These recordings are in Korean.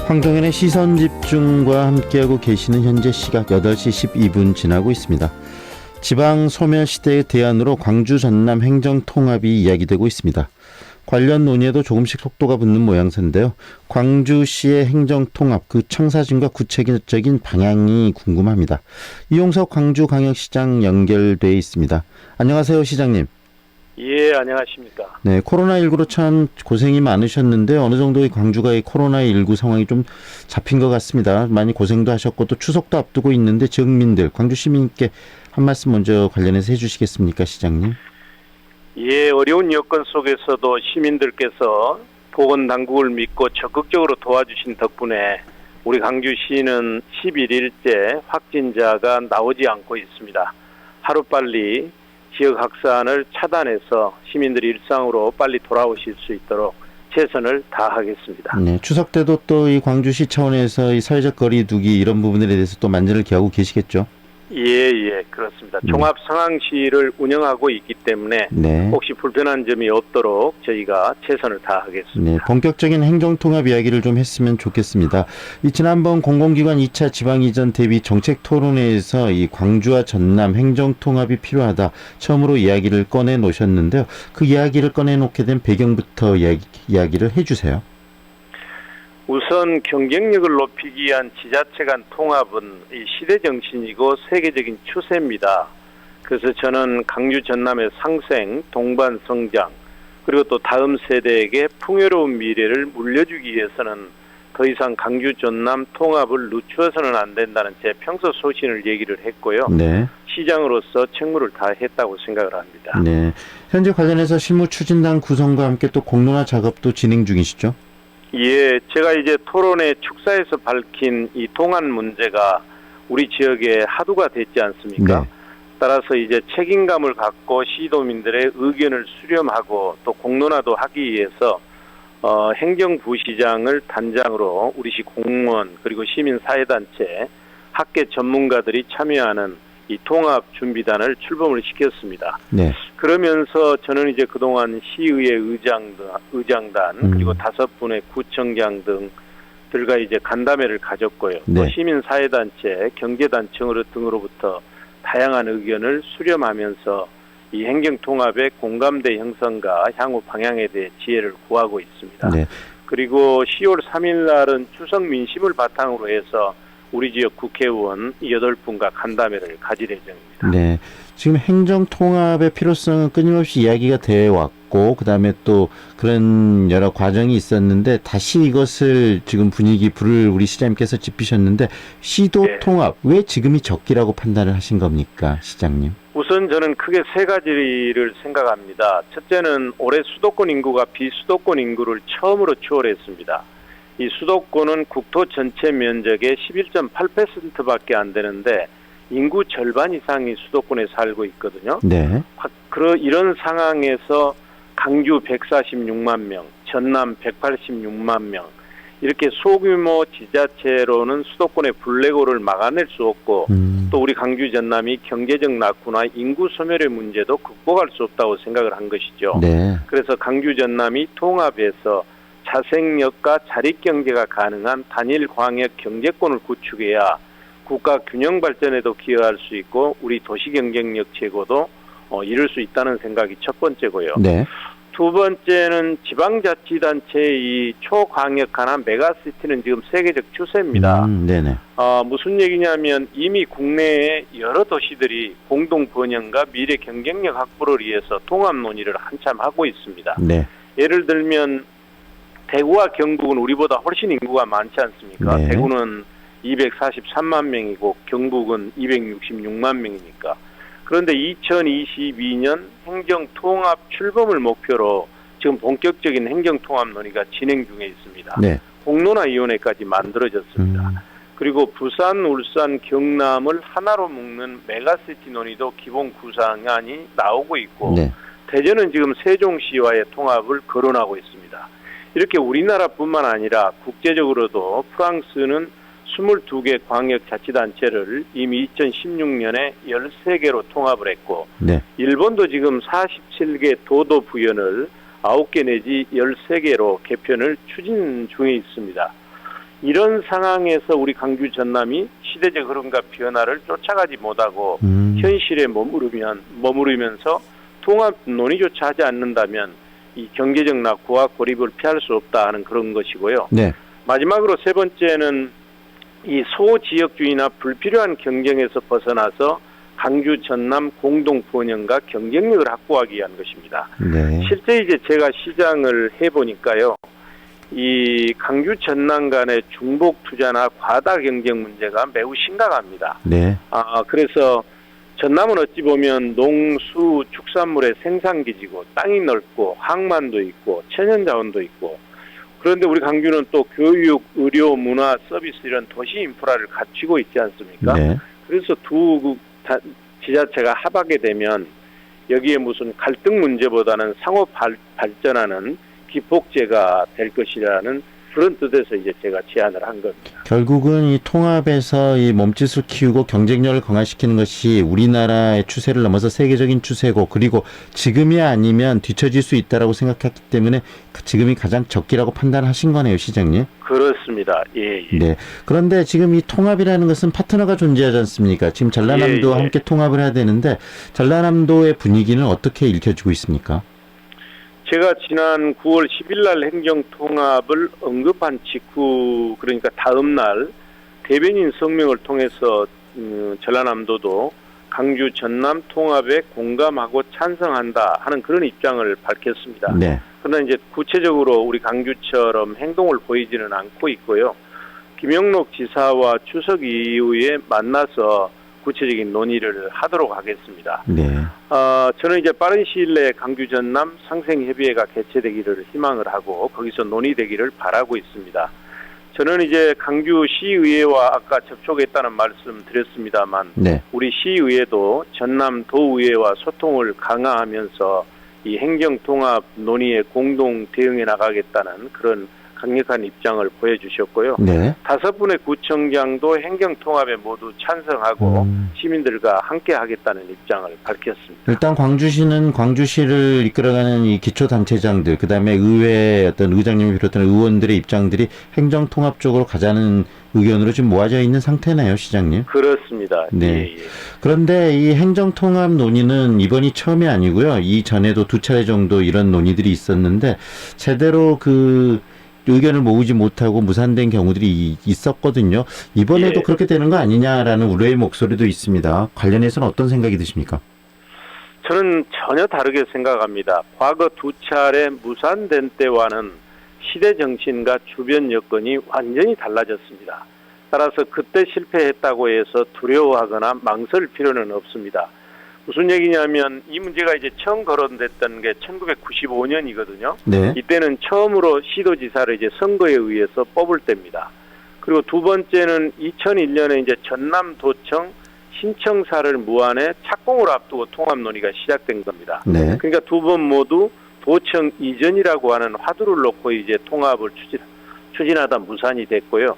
황동현의 시선집중과 함께하고 계시는 현재 시각 8시 12분 지나고 있습니다. 지방 소멸시대의 대안으로 광주 전남 행정통합이 이야기되고 있습니다. 관련 논의에도 조금씩 속도가 붙는 모양새인데요. 광주시의 행정통합, 그 청사진과 구체적인 방향이 궁금합니다. 이용석 광주광역시장 연결돼 있습니다. 안녕하세요, 시장님. 예, 안녕하십니까. 네, 코로나19로 참 고생이 많으셨는데 어느 정도의 광주가 이 코로나19 상황이 좀 잡힌 것 같습니다. 많이 고생도 하셨고 또 추석도 앞두고 있는데 지역민들, 광주 시민께 한 말씀 먼저 관련해서 해주시겠습니까, 시장님? 예, 어려운 여건 속에서도 시민들께서 보건당국을 믿고 적극적으로 도와주신 덕분에 우리 광주시는 11일째 확진자가 나오지 않고 있습니다. 하루빨리 지역 확산을 차단해서 시민들이 일상으로 빨리 돌아오실 수 있도록 최선을 다하겠습니다. 네, 추석 때도 또 이 광주시 차원에서 이 사회적 거리 두기 이런 부분에 대해서 또 만전을 기하고 계시겠죠? 예, 그렇습니다. 종합 상황실을 운영하고 있기 때문에 네. 혹시 불편한 점이 없도록 저희가 최선을 다하겠습니다. 네, 본격적인 행정통합 이야기를 좀 했으면 좋겠습니다. 지난번 공공기관 2차 지방이전 대비 정책 토론회에서 이 광주와 전남 행정통합이 필요하다 처음으로 이야기를 꺼내 놓으셨는데요. 그 이야기를 꺼내 놓게 된 배경부터 이야기를 해주세요. 우선 경쟁력을 높이기 위한 지자체 간 통합은 이 시대 정신이고 세계적인 추세입니다. 그래서 저는 광주 전남의 상생, 동반 성장, 그리고 또 다음 세대에게 풍요로운 미래를 물려주기 위해서는 더 이상 광주 전남 통합을 늦추어서는 안 된다는 제 평소 소신을 얘기를 했고요. 네. 시장으로서 책무를 다했다고 생각을 합니다. 네. 현재 관련해서 실무추진단 구성과 함께 또 공론화 작업도 진행 중이시죠? 예, 제가 이제 토론회 축사에서 밝힌 이 통합 문제가 우리 지역에 하도가 됐지 않습니까? 네. 따라서 이제 책임감을 갖고 시도민들의 의견을 수렴하고 또 공론화도 하기 위해서 행정부시장을 단장으로 우리 시 공무원 그리고 시민사회단체, 학계 전문가들이 참여하는 이 통합준비단을 출범을 시켰습니다. 네. 그러면서 저는 이제 그동안 시의회 의장단 그리고 5분의 구청장 등들과 이제 간담회를 가졌고요. 네. 또 시민사회단체, 경제단체 등으로부터 다양한 의견을 수렴하면서 이 행정통합의 공감대 형성과 향후 방향에 대해 지혜를 구하고 있습니다. 네. 그리고 10월 3일 날은 추석 민심을 바탕으로 해서 우리 지역 국회의원 8분과 간담회를 가질 예정입니다. 네, 지금 행정통합의 필요성은 끊임없이 이야기가 돼 왔고 그다음에 또 그런 여러 과정이 있었는데 다시 이것을 지금 불을 우리 시장님께서 짚으셨는데 시도통합 네. 왜 지금이 적기라고 판단을 하신 겁니까, 시장님? 우선 저는 크게 3가지를 생각합니다. 첫째는 올해 수도권 인구가 비수도권 인구를 처음으로 추월했습니다. 이 수도권은 국토 전체 면적의 11.8%밖에 안 되는데 인구 절반 이상이 수도권에 살고 있거든요. 네. 이런 상황에서 광주 146만 명, 전남 186만 명 이렇게 소규모 지자체로는 수도권의 블랙홀을 막아낼 수 없고 또 우리 광주 전남이 경제적 낙후나 인구 소멸의 문제도 극복할 수 없다고 생각을 한 것이죠. 네. 그래서 광주 전남이 통합해서 자생력과 자립경제가 가능한 단일 광역 경제권을 구축해야 국가 균형 발전에도 기여할 수 있고 우리 도시 경쟁력 제고도 이룰 수 있다는 생각이 첫 번째고요. 네. 두 번째는 지방자치단체의 이 초광역화나 메가시티는 지금 세계적 추세입니다. 네네. 무슨 얘기냐면 이미 국내에 여러 도시들이 공동 번영과 미래 경쟁력 확보를 위해서 통합 논의를 한참 하고 있습니다. 네. 예를 들면 대구와 경북은 우리보다 훨씬 인구가 많지 않습니까? 네. 대구는 243만 명이고 경북은 266만 명이니까. 그런데 2022년 행정통합 출범을 목표로 지금 본격적인 행정통합 논의가 진행 중에 있습니다. 네. 공론화위원회까지 만들어졌습니다. 그리고 부산, 울산, 경남을 하나로 묶는 메가시티 논의도 기본 구상안이 나오고 있고 네. 대전은 지금 세종시와의 통합을 거론하고 있습니다. 이렇게 우리나라뿐만 아니라 국제적으로도 프랑스는 22개 광역자치단체를 이미 2016년에 13개로 통합을 했고 네. 일본도 지금 47개 도도 부연을 9개 내지 13개로 개편을 추진 중에 있습니다. 이런 상황에서 우리 강주 전남이 시대적 흐름과 변화를 쫓아가지 못하고 현실에 머무르면서 통합 논의조차 하지 않는다면 이 경제적 낙후와 고립을 피할 수 없다 하는 그런 것이고요. 네. 마지막으로 세 번째는 이 소지역주의나 불필요한 경쟁에서 벗어나서 강주 전남 공동 번영과 경쟁력을 확보하기 위한 것입니다. 네. 실제 이제 제가 시장을 해보니까요. 이 강주 전남 간의 중복 투자나 과다 경쟁 문제가 매우 심각합니다. 네. 그래서 전남은 어찌 보면 농수 축산물의 생산기지고 땅이 넓고 항만도 있고 천연자원도 있고 그런데 우리 강주는 또 교육, 의료, 문화, 서비스 이런 도시 인프라를 갖추고 있지 않습니까? 네. 그래서 두 지자체가 합하게 되면 여기에 무슨 갈등 문제보다는 상호 발전하는 기폭제가 될 것이라는 그런 뜻에서 이제 제가 제안을 한 겁니다. 결국은 이 통합에서 이 몸짓을 키우고 경쟁력을 강화시키는 것이 우리나라의 추세를 넘어서 세계적인 추세고 그리고 지금이 아니면 뒤처질 수 있다라고 생각했기 때문에 지금이 가장 적기라고 판단하신 거네요, 시장님. 그렇습니다. 예. 네. 그런데 지금 이 통합이라는 것은 파트너가 존재하지 않습니까? 지금 전라남도와 함께 통합을 해야 되는데 전라남도의 분위기는 어떻게 읽혀지고 있습니까? 제가 지난 9월 10일 날 행정통합을 언급한 직후 그러니까 다음 날 대변인 성명을 통해서 전라남도도 강주 전남 통합에 공감하고 찬성한다 하는 그런 입장을 밝혔습니다. 네. 그러나 이제 구체적으로 우리 강주처럼 행동을 보이지는 않고 있고요. 김영록 지사와 추석 이후에 만나서 구체적인 논의를 하도록 하겠습니다. 네. 저는 이제 빠른 시일 내에 강주 전남 상생협의회가 개최되기를 희망을 하고 거기서 논의되기를 바라고 있습니다. 저는 이제 강주 시의회와 아까 접촉했다는 말씀 드렸습니다만 네. 우리 시의회도 전남 도의회와 소통을 강화하면서 이 행정통합 논의에 공동 대응해 나가겠다는 그런 강력한 입장을 보여주셨고요. 네. 5분의 구청장도 행정통합에 모두 찬성하고 시민들과 함께 하겠다는 입장을 밝혔습니다. 일단 광주시는 광주시를 이끌어가는 이 기초단체장들, 그 다음에 의회 어떤 의장님을 비롯한 의원들의 입장들이 행정통합 쪽으로 가자는 의견으로 지금 모아져 있는 상태네요, 시장님. 그렇습니다. 네. 그런데 이 행정통합 논의는 이번이 처음이 아니고요. 이전에도 2차례 정도 이런 논의들이 있었는데 제대로 그 의견을 모으지 못하고 무산된 경우들이 있었거든요. 이번에도 그렇게 되는 거 아니냐라는 우려의 목소리도 있습니다. 관련해서는 어떤 생각이 드십니까? 저는 전혀 다르게 생각합니다. 과거 2차례 무산된 때와는 시대 정신과 주변 여건이 완전히 달라졌습니다. 따라서 그때 실패했다고 해서 두려워하거나 망설 필요는 없습니다. 무슨 얘기냐면 이 문제가 이제 처음 거론됐던 게 1995년이거든요. 네. 이때는 처음으로 시도지사를 이제 선거에 의해서 뽑을 때입니다. 그리고 두 번째는 2001년에 이제 전남도청 신청사를 무한에 착공을 앞두고 통합 논의가 시작된 겁니다. 네. 그러니까 두 번 모두 도청 이전이라고 하는 화두를 놓고 이제 통합을 추진하다 무산이 됐고요.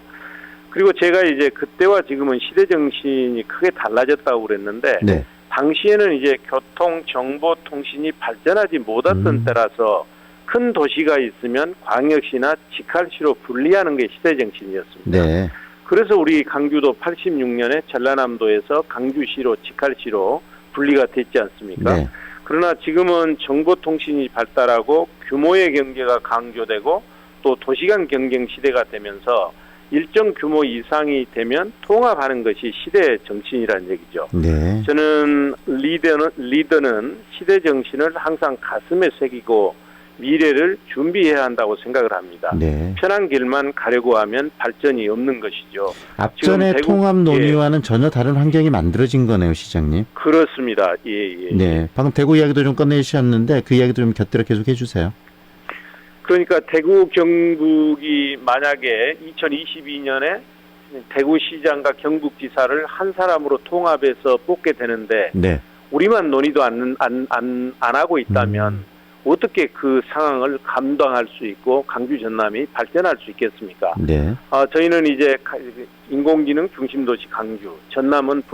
그리고 제가 이제 그때와 지금은 시대 정신이 크게 달라졌다고 그랬는데 네. 당시에는 이제 교통, 정보, 통신이 발전하지 못했던 때라서 큰 도시가 있으면 광역시나 직할시로 분리하는 게 시대 정신이었습니다. 네. 그래서 우리 강주도 86년에 전라남도에서 강주시로 직할시로 분리가 됐지 않습니까? 네. 그러나 지금은 정보통신이 발달하고 규모의 경제가 강조되고 또 도시간 경쟁 시대가 되면서 일정 규모 이상이 되면 통합하는 것이 시대의 정신이라는 얘기죠. 네. 저는 리더는 시대 정신을 항상 가슴에 새기고 미래를 준비해야 한다고 생각을 합니다. 네. 편한 길만 가려고 하면 발전이 없는 것이죠. 앞전의 통합 논의와는 전혀 다른 환경이 만들어진 거네요, 시장님. 그렇습니다. 예. 네. 방금 대구 이야기도 좀 꺼내주셨는데 그 이야기도 좀 곁들여 계속 해주세요. 그러니까 대구 경북이 만약에 2022년에 대구시장과 경북지사를 한 사람으로 통합해서 뽑게 되는데 네. 우리만 논의도 안 하고 있다면 어떻게 그 상황을 감당할 수 있고 강주 전남이 발전할 수 있겠습니까? 네. 저희는 이제 인공지능 중심도시 강주, 전남은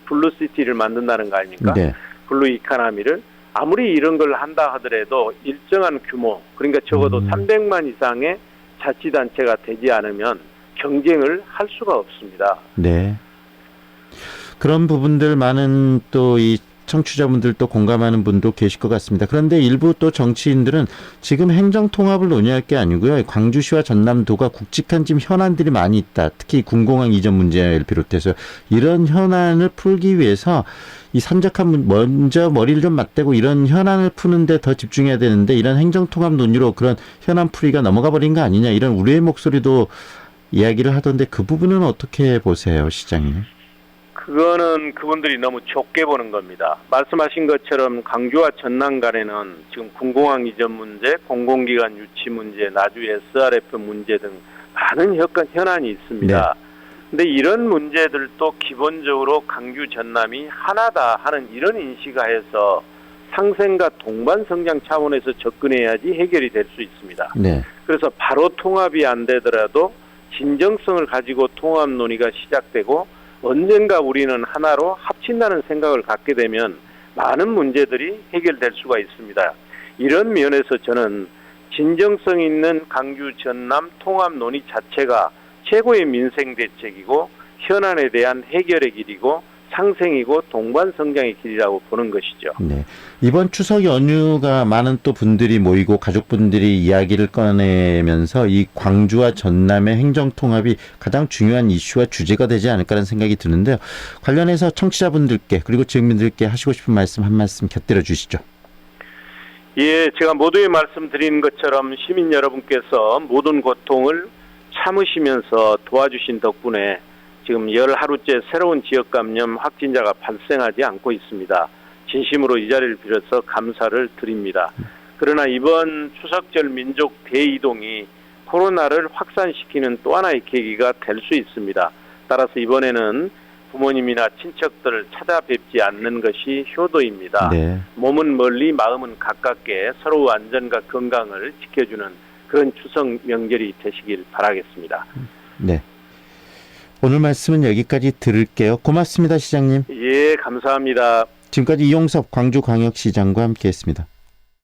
블루시티를 만든다는 거 아닙니까? 네. 블루 이카나미를 아무리 이런 걸 한다 하더라도 일정한 규모, 그러니까 적어도 300만 이상의 자치단체가 되지 않으면 경쟁을 할 수가 없습니다. 네. 그런 부분들 많은 또 이 청취자분들도 공감하는 분도 계실 것 같습니다. 그런데 일부 또 정치인들은 지금 행정통합을 논의할 게 아니고요. 광주시와 전남도가 굵직한 지금 현안들이 많이 있다. 특히 군공항 이전 문제를 비롯해서 이런 현안을 풀기 위해서 이 산적한 먼저 머리를 좀 맞대고 이런 현안을 푸는데 더 집중해야 되는데 이런 행정통합 논의로 그런 현안 풀이가 넘어가 버린 거 아니냐 이런 우려의 목소리도 이야기를 하던데 그 부분은 어떻게 보세요, 시장님? 그거는 그분들이 너무 좁게 보는 겁니다. 말씀하신 것처럼 강주와 전남 간에는 지금 군공항 이전 문제, 공공기관 유치 문제, 나주 SRF 문제 등 많은 현안이 있습니다. 근데 이런 문제들도 기본적으로 강주 전남이 하나다 하는 이런 인식하에서 상생과 동반 성장 차원에서 접근해야지 해결이 될 수 있습니다. 네. 그래서 바로 통합이 안 되더라도 진정성을 가지고 통합 논의가 시작되고 언젠가 우리는 하나로 합친다는 생각을 갖게 되면 많은 문제들이 해결될 수가 있습니다. 이런 면에서 저는 진정성 있는 강주 전남 통합 논의 자체가 최고의 민생 대책이고 현안에 대한 해결의 길이고 상생이고 동반 성장의 길이라고 보는 것이죠. 네. 이번 추석 연휴가 많은 또 분들이 모이고 가족분들이 이야기를 꺼내면서 이 광주와 전남의 행정통합이 가장 중요한 이슈와 주제가 되지 않을까라는 생각이 드는데요. 관련해서 청취자분들께 그리고 지역민들께 하시고 싶은 말씀 한 말씀 곁들여 주시죠. 예, 제가 모두에 말씀드린 것처럼 시민 여러분께서 모든 고통을 참으시면서 도와주신 덕분에 지금 열 하루째 새로운 지역 감염 확진자가 발생하지 않고 있습니다. 진심으로 이 자리를 빌어서 감사를 드립니다. 그러나 이번 추석절 민족 대이동이 코로나를 확산시키는 또 하나의 계기가 될 수 있습니다. 따라서 이번에는 부모님이나 친척들을 찾아뵙지 않는 것이 효도입니다. 네. 몸은 멀리 마음은 가깝게 서로 안전과 건강을 지켜주는 그런 추석 명절이 되시길 바라겠습니다. 네. 오늘 말씀은 여기까지 들을게요. 고맙습니다, 시장님. 예, 감사합니다. 지금까지 이용섭 광주광역시장과 함께했습니다.